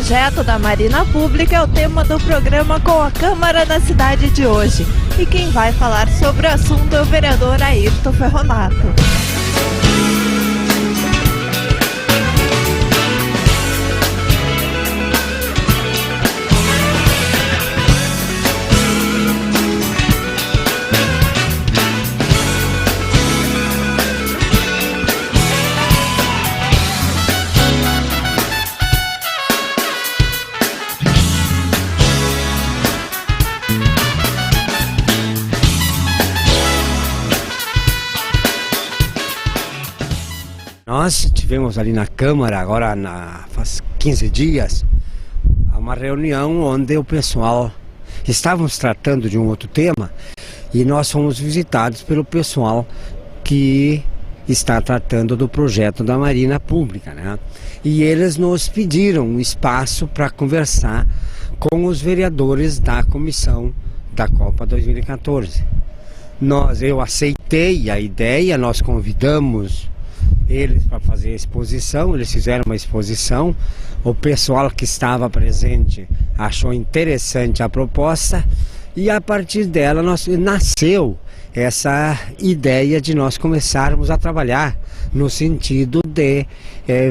projeto da Marina Pública é o tema do programa com a Câmara da cidade de hoje. E quem vai falar sobre o assunto é o vereador Ayrton Ferronato. Nós tivemos ali na Câmara, agora faz 15 dias, uma reunião onde o pessoal estávamos tratando de um outro tema e nós fomos visitados pelo pessoal que está tratando do projeto da Marina Pública, né? E eles nos pediram um espaço para conversar com os vereadores da comissão da Copa 2014. Eu aceitei a ideia, nós convidamos eles para fazer a exposição, eles fizeram uma exposição, o pessoal que estava presente achou interessante a proposta e a partir dela nasceu essa ideia de nós começarmos a trabalhar no sentido de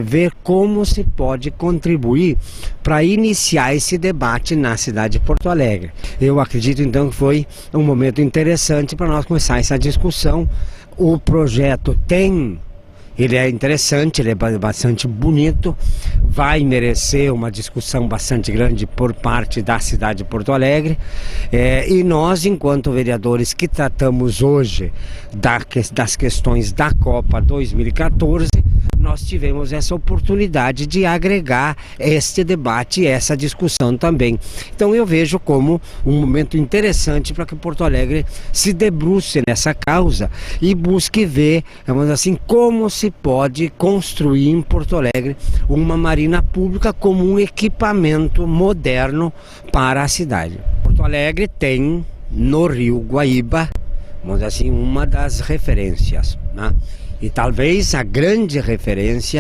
ver como se pode contribuir para iniciar esse debate na cidade de Porto Alegre. Eu acredito então que foi um momento interessante para nós começar essa discussão. O projeto ele é interessante, ele é bastante bonito, vai merecer uma discussão bastante grande por parte da cidade de Porto Alegre, e nós, enquanto vereadores que tratamos hoje das questões da Copa 2014, nós tivemos essa oportunidade de agregar este debate e essa discussão também. Então eu vejo como um momento interessante para que Porto Alegre se debruce nessa causa e busque ver, vamos dizer assim, como se pode construir em Porto Alegre uma marina pública como um equipamento moderno para a cidade. Porto Alegre tem no Rio Guaíba, vamos dizer assim, uma das referências, né? E talvez a grande referência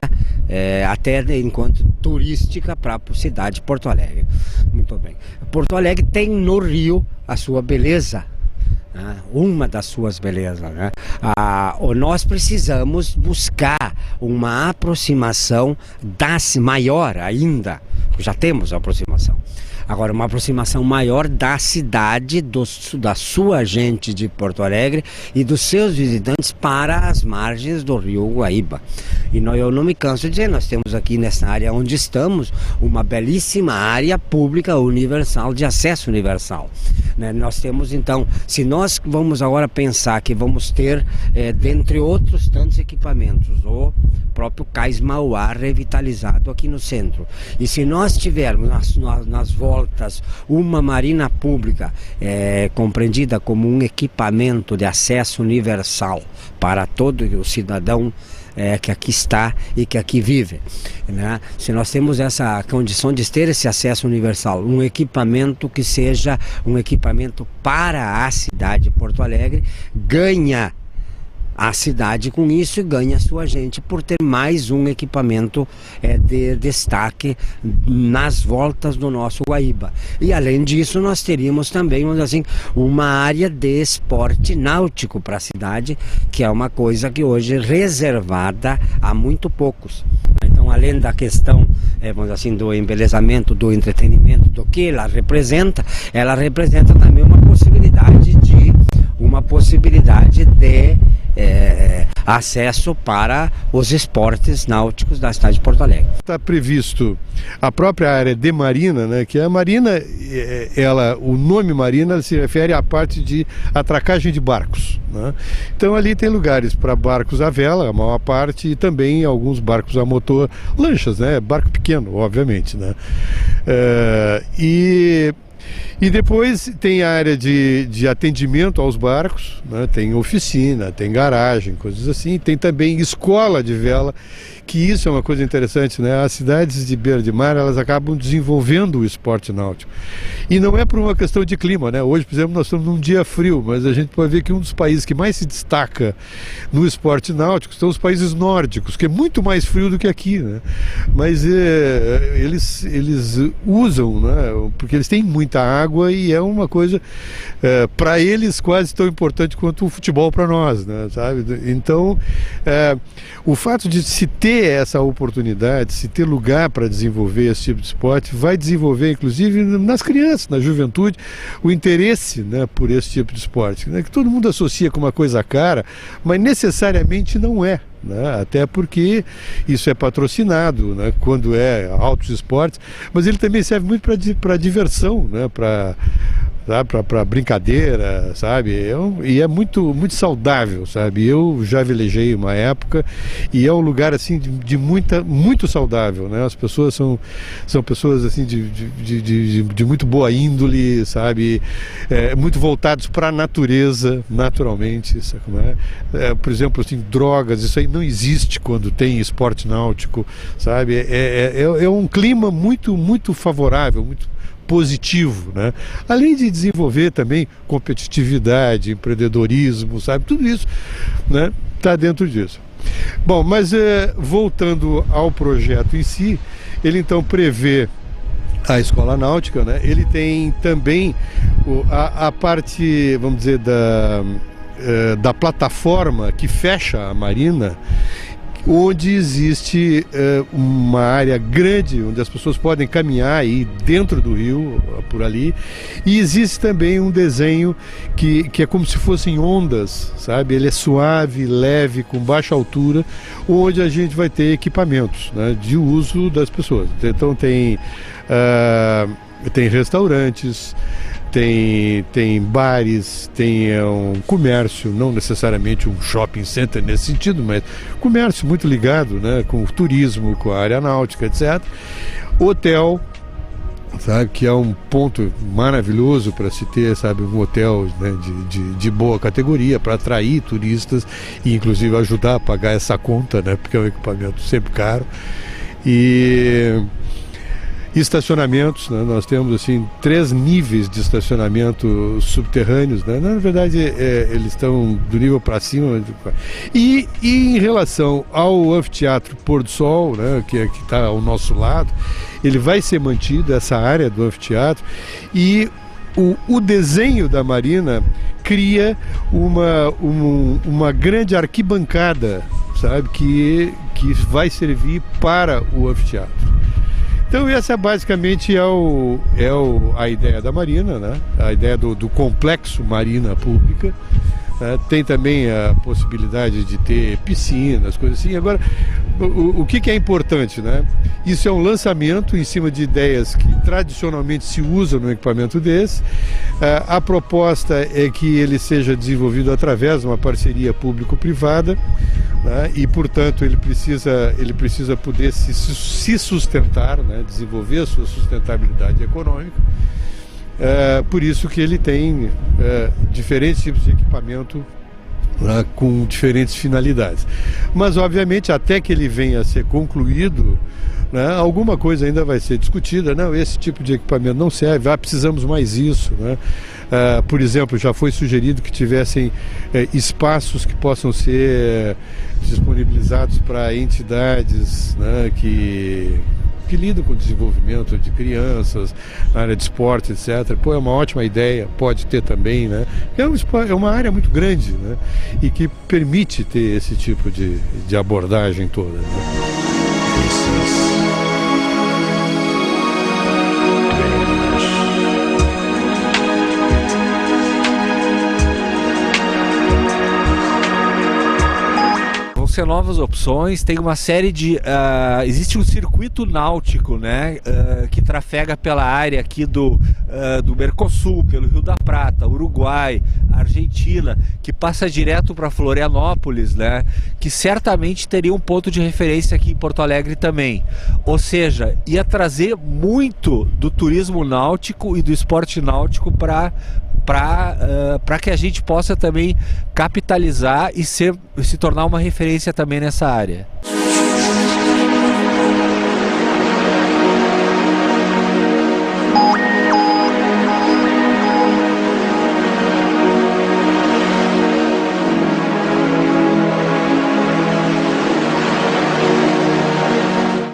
até enquanto turística para a cidade de Porto Alegre. Muito bem. Porto Alegre tem no Rio a sua beleza, né? Uma das suas belezas, né? Nós precisamos buscar uma aproximação maior ainda, já temos a aproximação. Agora, uma aproximação maior da cidade, da sua gente de Porto Alegre e dos seus visitantes para as margens do Rio Guaíba. E eu não me canso de dizer, nós temos aqui nessa área onde estamos, uma belíssima área pública universal, de acesso universal, né? Nós temos então, se nós vamos agora pensar que vamos ter, dentre outros tantos equipamentos, o próprio Cais Mauá revitalizado aqui no centro. E se nós tivermos nas voltas uma marina pública compreendida como um equipamento de acesso universal para todo o cidadão que aqui está e que aqui vive, né? Se nós temos essa condição de ter esse acesso universal, um equipamento que seja um equipamento para a cidade de Porto Alegre, ganha a cidade com isso e ganha a sua gente por ter mais um equipamento de destaque nas voltas do nosso Guaíba. E além disso nós teríamos também, vamos dizer assim, uma área de esporte náutico para a cidade, que é uma coisa que hoje é reservada a muito poucos. Então, além da questão, vamos dizer assim, do embelezamento, do entretenimento, do que ela representa também uma possibilidade de acesso para os esportes náuticos da cidade de Porto Alegre. Está previsto a própria área de marina, né? Que a marina, o nome marina se refere à parte de atracagem de barcos, né? Então ali tem lugares para barcos à vela, a maior parte, e também alguns barcos a motor, lanchas, né? Barco pequeno, obviamente, né? E E depois tem a área de atendimento aos barcos, né? Tem oficina, tem garagem, coisas assim. Tem também escola de vela, que isso é uma coisa interessante, né? As cidades de beira de mar, elas acabam desenvolvendo o esporte náutico. E não é por uma questão de clima, né? Hoje, por exemplo, nós estamos num dia frio, mas a gente pode ver que um dos países que mais se destaca no esporte náutico são os países nórdicos, que é muito mais frio do que aqui, né? Mas eles usam, né? Porque eles têm muita água e é uma coisa, para eles, quase tão importante quanto o futebol para nós, né? Sabe? Então, o fato de se ter essa oportunidade, se ter lugar para desenvolver esse tipo de esporte, vai desenvolver, inclusive, nas crianças, na juventude, o interesse, né, por esse tipo de esporte, né, que todo mundo associa com uma coisa cara, mas necessariamente não é. Né? Até porque isso é patrocinado, né? Quando é altos esportes, mas ele também serve muito para diversão, né? Para brincadeira, sabe? E é muito, muito saudável, sabe? Eu já velejei uma época e é um lugar assim muito saudável, né? As pessoas são pessoas assim de muito boa índole, sabe? Muito voltados para a natureza, naturalmente, sabe como é? Por exemplo, assim, drogas, isso aí não existe quando tem esporte náutico, sabe? É um clima muito, muito favorável, muito positivo, né? Além de desenvolver também competitividade, empreendedorismo, sabe? Tudo isso, né? Tá dentro disso. Bom, mas voltando ao projeto em si, ele então prevê a escola náutica, né? Ele tem também a parte, vamos dizer, da plataforma que fecha a marina, onde existe uma área grande onde as pessoas podem caminhar aí dentro do rio, por ali, e existe também um desenho que é como se fossem ondas, sabe? Ele é suave, leve, com baixa altura, onde a gente vai ter equipamentos, né, de uso das pessoas. Então tem restaurantes, tem bares, tem um comércio, não necessariamente um shopping center nesse sentido, mas comércio muito ligado, né, com o turismo, com a área náutica, etc. Hotel, sabe, que é um ponto maravilhoso para se ter, sabe, um hotel, né, de boa categoria para atrair turistas e inclusive ajudar a pagar essa conta, né, porque é um equipamento sempre caro. E estacionamentos, né? Nós temos assim 3 níveis de estacionamento subterrâneos, né? Na verdade eles estão do nível para cima. E em relação ao anfiteatro Pôr do Sol, né, que está ao nosso lado, ele vai ser mantido, essa área do anfiteatro, e o desenho da marina cria uma grande arquibancada, sabe, que vai servir para o anfiteatro. Então essa basicamente a ideia da marina, né? A ideia do complexo marina pública. Tem também a possibilidade de ter piscinas, coisas assim. Agora, o que é importante, né? Isso é um lançamento em cima de ideias que tradicionalmente se usam no equipamento desse. A proposta é que ele seja desenvolvido através de uma parceria público-privada, né? E, portanto, ele precisa poder se sustentar, né? Desenvolver a sua sustentabilidade econômica. Por isso que ele tem diferentes tipos de equipamento, né, com diferentes finalidades. Mas, obviamente, até que ele venha a ser concluído, né, alguma coisa ainda vai ser discutida. Não, esse tipo de equipamento não serve, precisamos mais isso, né? Por exemplo, já foi sugerido que tivessem espaços que possam ser disponibilizados para entidades, né, que lidam com o desenvolvimento de crianças, na área de esporte, etc. Pô, é uma ótima ideia, pode ter também, né? É uma área muito grande, né? E que permite ter esse tipo de abordagem toda, né? ser novas opções, tem uma série de... existe um circuito náutico, né, que trafega pela área aqui do Mercosul, pelo Rio da Prata, Uruguai, Argentina, que passa direto para Florianópolis, né, que certamente teria um ponto de referência aqui em Porto Alegre também. Ou seja, ia trazer muito do turismo náutico e do esporte náutico para que a gente possa também capitalizar e se tornar uma referência também nessa área.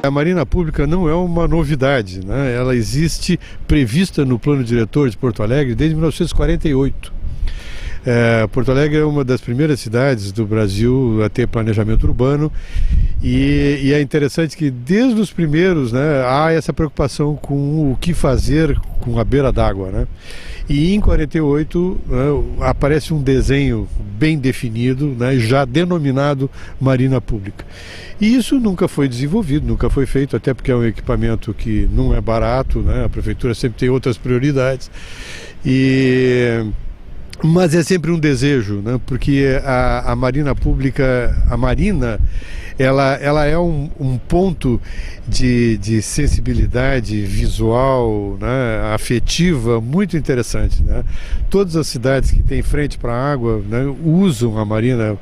A Marina Pública não é uma novidade, né? Ela existe prevista no plano diretor de Porto Alegre desde 1948. Porto Alegre é uma das primeiras cidades do Brasil a ter planejamento urbano e é interessante que desde os primeiros, né, há essa preocupação com o que fazer com a beira d'água, né? E em 48 aparece um desenho bem definido, né, já denominado Marina Pública. E isso nunca foi desenvolvido, nunca foi feito, até porque é um equipamento que não é barato, né? A prefeitura sempre tem outras prioridades. Mas é sempre um desejo, né? Porque a Marina Pública, a Marina, ela é um ponto de sensibilidade visual, né, afetiva, muito interessante, né? Todas as cidades que têm frente para a água, né, usam a Marina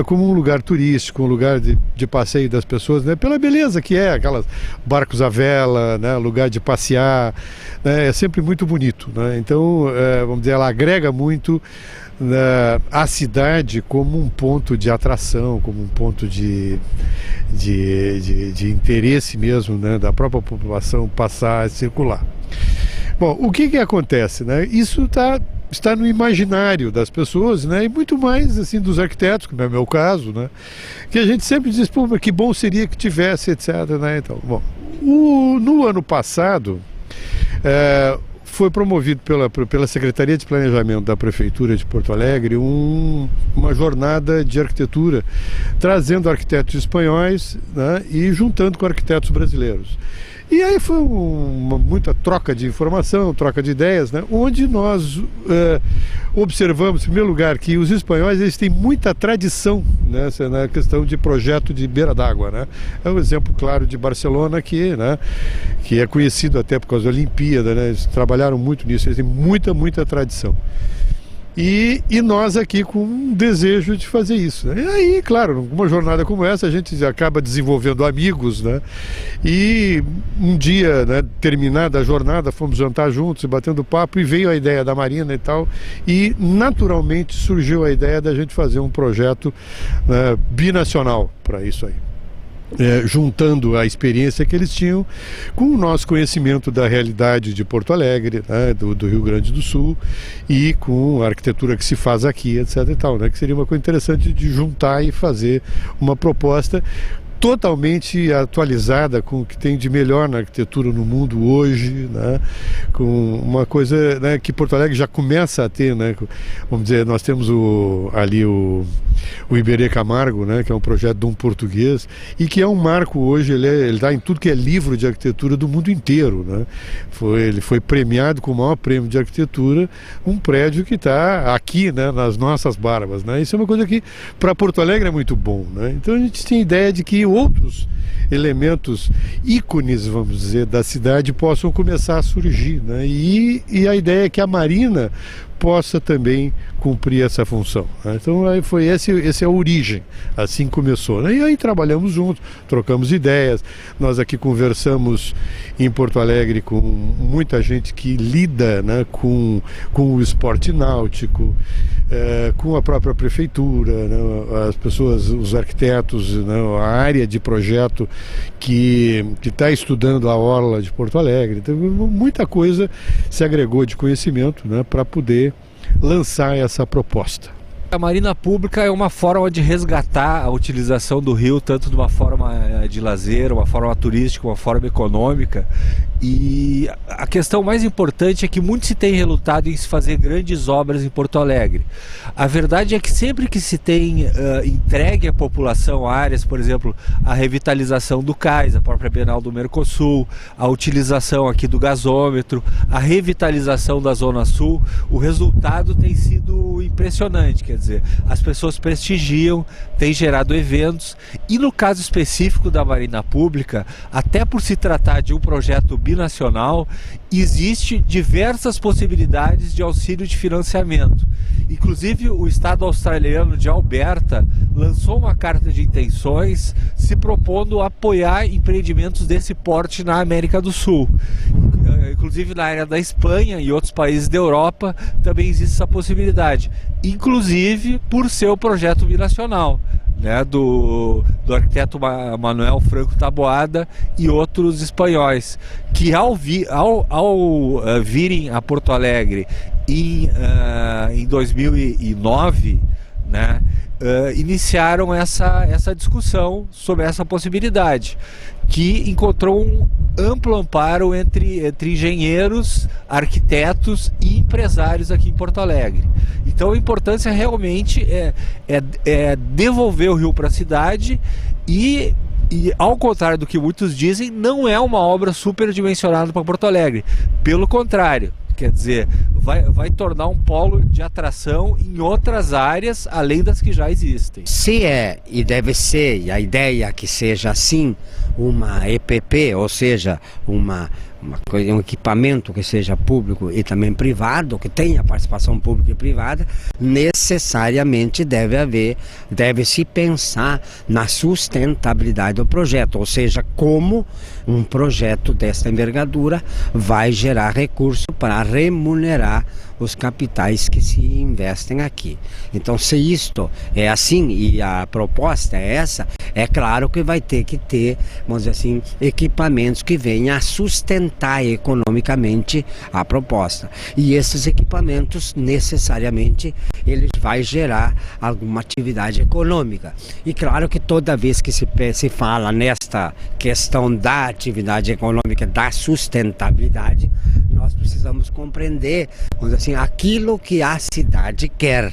como um lugar turístico, um lugar de passeio das pessoas, né, pela beleza que é, aquelas barcos à vela, né, lugar de passear, né, é sempre muito bonito, né? Então, vamos dizer, ela agrega muito a cidade como um ponto de atração, como um ponto de interesse mesmo, né, da própria população passar a circular. Bom, o que acontece, né? Isso está no imaginário das pessoas, né, e muito mais assim dos arquitetos, que não é o meu caso, né, que a gente sempre diz, pô, mas que bom seria que tivesse, etc, né? Então, bom, no ano passado foi promovido pela Secretaria de Planejamento da Prefeitura de Porto Alegre uma jornada de arquitetura, trazendo arquitetos espanhóis, né, e juntando com arquitetos brasileiros. E aí foi muita troca de informação, troca de ideias, né, onde nós observamos, em primeiro lugar, que os espanhóis eles têm muita tradição nessa, na questão de projeto de beira d'água, né? É um exemplo claro de Barcelona que é conhecido até por causa da Olimpíada, né? Eles trabalharam muito nisso, eles têm muita tradição. E nós aqui com um desejo de fazer isso, né? E aí, claro, numa jornada como essa, a gente acaba desenvolvendo amigos, né? E um dia, né, terminada a jornada, fomos jantar juntos e batendo papo, e veio a ideia da Marina e tal, e naturalmente surgiu a ideia da gente fazer um projeto binacional para isso aí. Juntando a experiência que eles tinham com o nosso conhecimento da realidade de Porto Alegre, né, do Rio Grande do Sul, e com a arquitetura que se faz aqui, etc e tal, né, que seria uma coisa interessante de juntar e fazer uma proposta totalmente atualizada com o que tem de melhor na arquitetura no mundo hoje, né? Com uma coisa, né, que Porto Alegre já começa a ter, né? Vamos dizer, nós temos ali o Iberê Camargo, né, que é um projeto de um português e que é um marco hoje, ele está em tudo que é livro de arquitetura do mundo inteiro, né? Ele foi premiado com o maior prêmio de arquitetura, um prédio que está aqui, né, nas nossas barbas, né? Isso é uma coisa que para Porto Alegre é muito bom, né? Então a gente tem ideia de que outros elementos ícones, vamos dizer, da cidade possam começar a surgir, né? E a ideia é que a Marina possa também cumprir essa função, né? Então aí foi essa é a origem, assim começou, né? E aí trabalhamos juntos, trocamos ideias, nós aqui conversamos em Porto Alegre com muita gente que lida, né, com o esporte náutico, com a própria prefeitura, né, as pessoas, os arquitetos, né, a área de projeto que está estudando a orla de Porto Alegre. Então, muita coisa se agregou de conhecimento, né, para poder lançar essa proposta. A marina pública é uma forma de resgatar a utilização do rio, tanto de uma forma de lazer, uma forma turística, uma forma econômica. E a questão mais importante é que muito se tem relutado em se fazer grandes obras em Porto Alegre. A verdade é que sempre que se tem entregue à população áreas, por exemplo, a revitalização do cais, a própria Bienal do Mercosul, a utilização aqui do gasômetro, a revitalização da Zona Sul, o resultado tem sido impressionante. Quer dizer, as pessoas prestigiam, tem gerado eventos, e no caso específico da Marina Pública, até por se tratar de um projeto binacional, existe diversas possibilidades de auxílio de financiamento. Inclusive o estado australiano de Alberta lançou uma carta de intenções se propondo a apoiar empreendimentos desse porte na América do Sul. Inclusive na área da Espanha e outros países da Europa também existe essa possibilidade, inclusive por ser o projeto binacional, né, do arquiteto Manuel Franco Taboada e outros espanhóis, que ao virem a Porto Alegre em 2009, né, iniciaram essa discussão sobre essa possibilidade, que encontrou um amplo amparo entre engenheiros, arquitetos e empresários aqui em Porto Alegre. Então a importância realmente é devolver o rio para a cidade e ao contrário do que muitos dizem, não é uma obra superdimensionada para Porto Alegre. Pelo contrário, quer dizer, vai tornar um polo de atração em outras áreas, além das que já existem. Se é e deve ser, e a ideia é que seja assim, uma EPP, ou seja, um equipamento que seja público e também privado, que tenha participação pública e privada, necessariamente deve-se pensar na sustentabilidade do projeto, ou seja, como um projeto desta envergadura vai gerar recurso para remunerar os capitais que se investem aqui. Então, se isto é assim e a proposta é essa, é claro que vai ter que ter, vamos dizer assim, equipamentos que venham a sustentar economicamente a proposta. E esses equipamentos, necessariamente, eles vão gerar alguma atividade econômica. E claro que toda vez que se fala nesta questão da atividade econômica, da sustentabilidade, nós precisamos compreender, vamos dizer assim, aquilo que a cidade quer.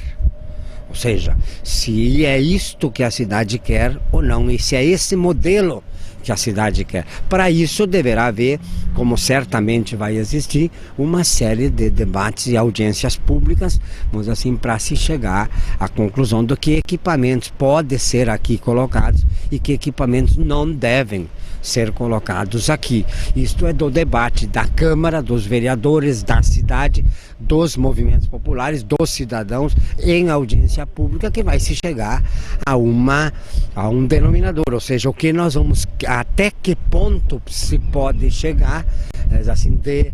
Ou seja, se é isto que a cidade quer ou não, e se é esse modelo que a cidade quer. Para isso deverá haver, como certamente vai existir, uma série de debates e audiências públicas, vamos dizer assim, para se chegar à conclusão do que equipamentos podem ser aqui colocados e que equipamentos não devem ser colocados aqui. Isto é do debate da Câmara, dos vereadores, da cidade, dos movimentos populares, dos cidadãos, em audiência pública, que vai se chegar a um denominador, ou seja, o que nós vamos, até que ponto se pode chegar, assim, de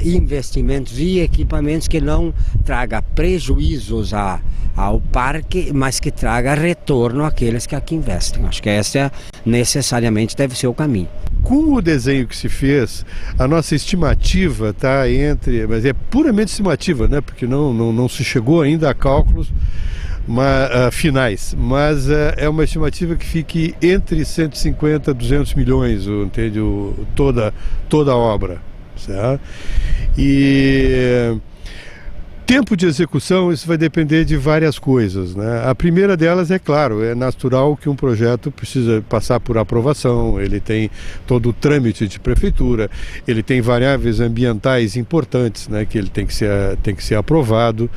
investimentos e equipamentos que não traga prejuízos ao parque, mas que traga retorno àqueles que aqui investem. Acho que essa necessariamente deve ser o caminho. Com o desenho que se fez, a nossa estimativa está mas é puramente estimativa, né? Porque não se chegou ainda a cálculos finais, mas é uma estimativa que fique entre 150 e 200 milhões, entende? Toda a obra, certo? E tempo de execução, isso vai depender de várias coisas, né? A primeira delas, é claro, é natural que um projeto precisa passar por aprovação, ele tem todo o trâmite de prefeitura, ele tem variáveis ambientais importantes, né, que ele tem que ser aprovado,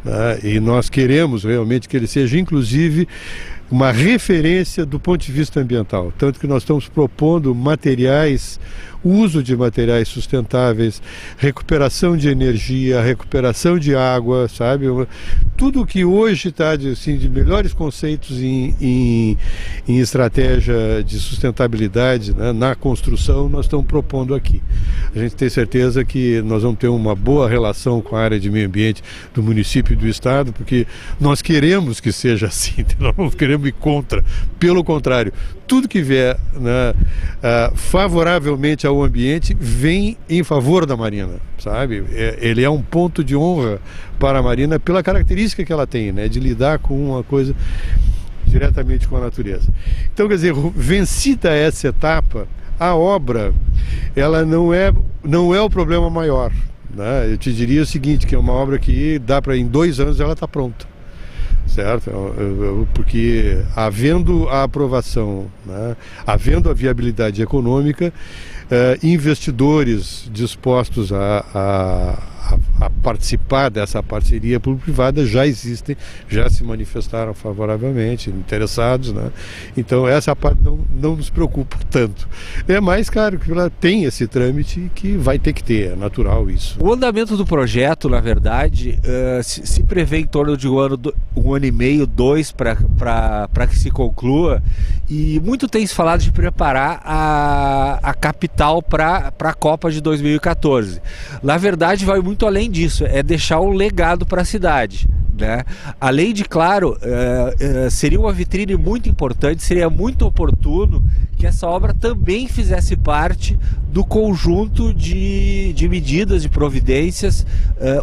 né? E nós queremos realmente que ele seja, inclusive, uma referência do ponto de vista ambiental, tanto que nós estamos propondo uso de materiais sustentáveis, recuperação de energia, recuperação de água, sabe? Tudo que hoje está de melhores conceitos em estratégia de sustentabilidade, né, na construção, nós estamos propondo aqui. A gente tem certeza que nós vamos ter uma boa relação com a área de meio ambiente do município e do estado, porque nós queremos que seja assim, nós não queremos extremo e contra. Pelo contrário, tudo que vier, né, favoravelmente ao ambiente vem em favor da Marina, sabe? Ele é um ponto de honra para a Marina pela característica que ela tem, né, de lidar com uma coisa diretamente com a natureza. Então, quer dizer, vencida essa etapa, a obra, ela não é o problema maior, né? Eu te diria o seguinte, que é uma obra que dá para, em 2 anos, ela está pronta, certo? Porque havendo a aprovação, né, havendo a viabilidade econômica, investidores dispostos a participar dessa parceria público-privada já existem, já se manifestaram favoravelmente, interessados, né? Então essa parte não nos preocupa tanto. É mais, claro, que ela tem esse trâmite que vai ter que ter, é natural isso. O andamento do projeto, na verdade, se prevê em torno de um ano e meio, 2, para que se conclua, e muito tem se falado de preparar a capital para a Copa de 2014. Na verdade, vai muito além disso, é deixar um legado para a cidade, né? Além de, claro, seria uma vitrine muito importante, seria muito oportuno que essa obra também fizesse parte do conjunto de medidas, de providências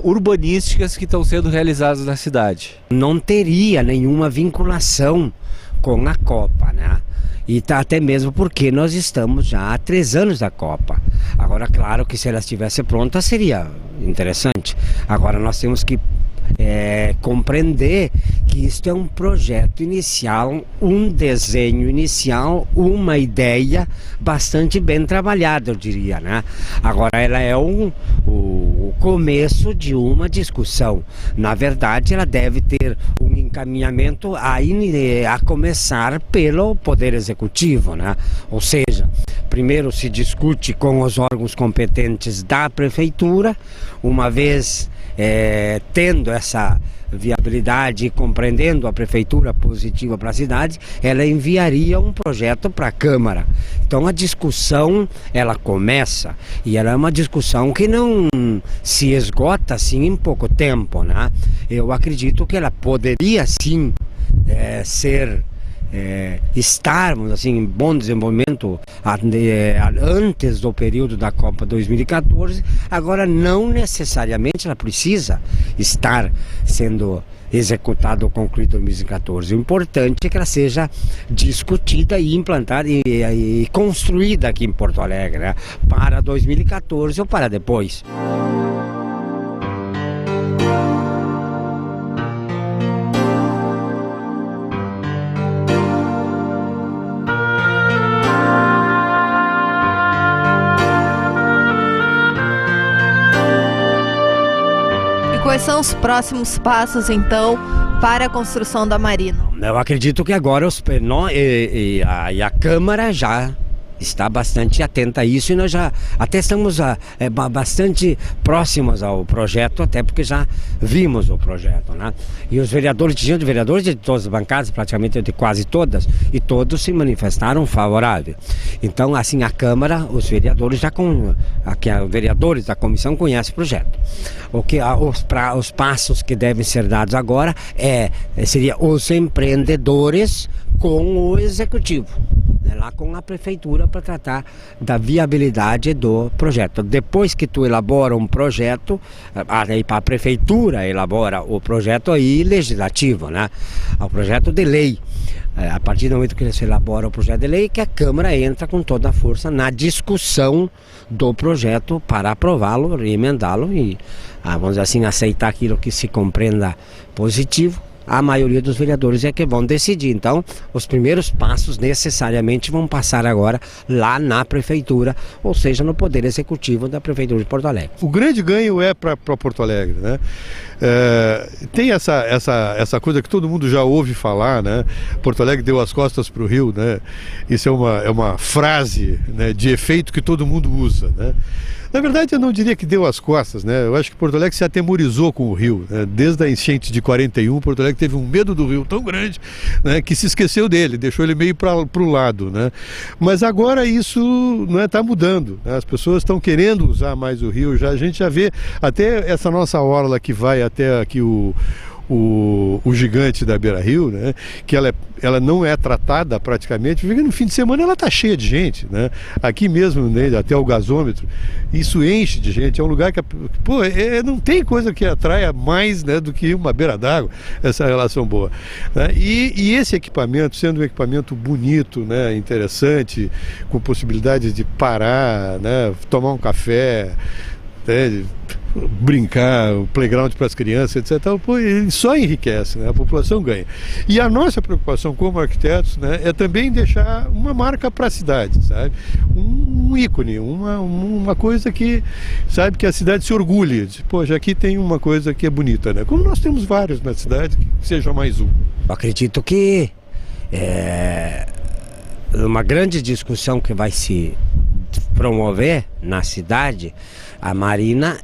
urbanísticas que estão sendo realizadas na cidade. Não teria nenhuma vinculação com a Copa, né? E até mesmo porque nós estamos já há 3 anos da Copa. Agora, claro que se ela estivesse pronta seria interessante. Agora nós temos que compreender que isto é um projeto inicial, um desenho inicial, uma ideia bastante bem trabalhada, eu diria, né? Agora ela é o começo de uma discussão. Na verdade, ela deve ter um encaminhamento a começar pelo Poder Executivo, né? Ou seja, primeiro se discute com os órgãos competentes da Prefeitura, uma vez tendo essa viabilidade e compreendendo a Prefeitura positiva para a cidade, ela enviaria um projeto para a Câmara. Então a discussão, ela começa, e ela é uma discussão que não se esgota assim em pouco tempo, né? Eu acredito que ela poderia sim estarmos assim em bom desenvolvimento antes do período da Copa 2014. Agora não necessariamente ela precisa estar sendo executada ou concluída em 2014. O importante é que ela seja discutida e implantada e construída aqui em Porto Alegre, né, para 2014 ou para depois. Quais são os próximos passos, então, para a construção da Marina? Eu acredito que agora a Câmara já está bastante atenta a isso, e nós já até estamos bastante próximos ao projeto, até porque já vimos o projeto, né? E os vereadores de todas as bancadas, praticamente de quase todas, e todos se manifestaram favoráveis. Então, assim, a Câmara, os vereadores vereadores da comissão conhecem o projeto. Os passos que devem ser dados agora seria os empreendedores com o executivo, lá com a prefeitura, para tratar da viabilidade do projeto. Depois que tu elabora um projeto, a prefeitura elabora o projeto aí legislativo, né? O projeto de lei. A partir do momento que se elabora o projeto de lei, que a Câmara entra com toda a força na discussão do projeto para aprová-lo, emendá-lo e, vamos dizer assim, aceitar aquilo que se compreenda positivo. A maioria dos vereadores é que vão decidir. Então, os primeiros passos necessariamente vão passar agora lá na Prefeitura, ou seja, no Poder Executivo da Prefeitura de Porto Alegre. O grande ganho é para Porto Alegre, né? Tem essa coisa que todo mundo já ouve falar, né? Porto Alegre deu as costas para o Rio, né? Isso é uma frase, né, de efeito que todo mundo usa, né? Na verdade, eu não diria que deu as costas, né? Eu acho que Porto Alegre se atemorizou com o Rio, né? Desde a enchente de 41, Porto Alegre teve um medo do Rio tão grande, né, que se esqueceu dele, deixou ele meio para o lado, né? Mas agora isso não está mudando, né? As pessoas estão querendo usar mais o Rio. A gente já vê até essa nossa orla que vai até aqui o o gigante da Beira-Rio, né? Que ela não é tratada praticamente, porque no fim de semana ela está cheia de gente, né? Aqui mesmo, né, até o gasômetro, isso enche de gente. É um lugar que, pô, não tem coisa que atraia mais, né, do que uma beira d'água, essa relação boa, né? E esse equipamento, sendo um equipamento bonito, né, interessante, com possibilidades de parar, né, tomar um café, né, brincar, o playground para as crianças, etc. Pô, ele só enriquece, né? A população ganha. E a nossa preocupação como arquitetos, né, é também deixar uma marca para a cidade, sabe? Um ícone, uma coisa que, sabe, que a cidade se orgulhe. Poxa, aqui tem uma coisa que é bonita, né? Como nós temos vários na cidade, que seja mais um. Eu acredito que uma grande discussão que vai se promover na cidade, a Marina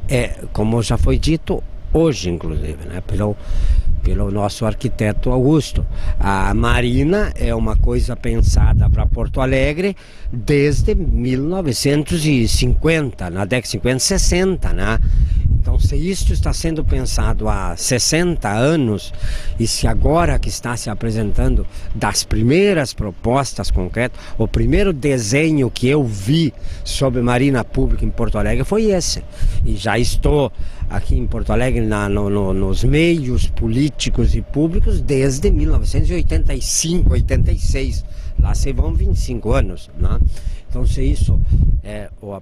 como já foi dito hoje, inclusive, né, pelo nosso arquiteto Augusto, a Marina é uma coisa pensada para Porto Alegre desde 1950, na década de 50, 60, né? Então, se isto está sendo pensado há 60 anos e se agora que está se apresentando das primeiras propostas concretas, o primeiro desenho que eu vi sobre marina pública em Porto Alegre foi esse. E já estou aqui em Porto Alegre nos meios políticos e públicos desde 1985, 86. Lá se vão 25 anos, né? Então, se isso o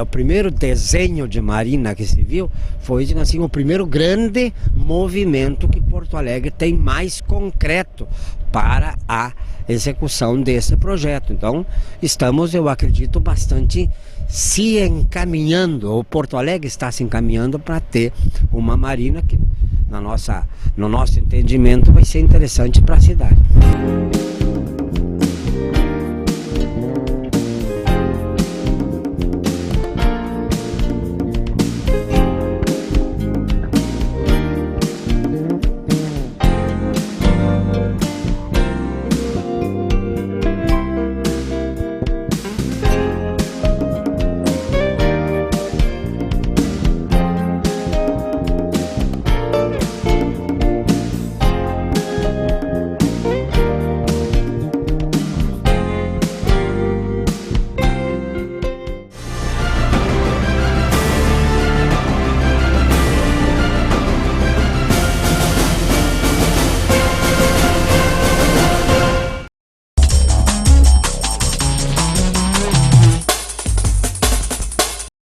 primeiro desenho de marina que se viu, foi assim, o primeiro grande movimento que Porto Alegre tem mais concreto para a execução desse projeto. Então, estamos, eu acredito, bastante se encaminhando, o Porto Alegre está se encaminhando para ter uma marina que, no nosso entendimento, vai ser interessante para a cidade.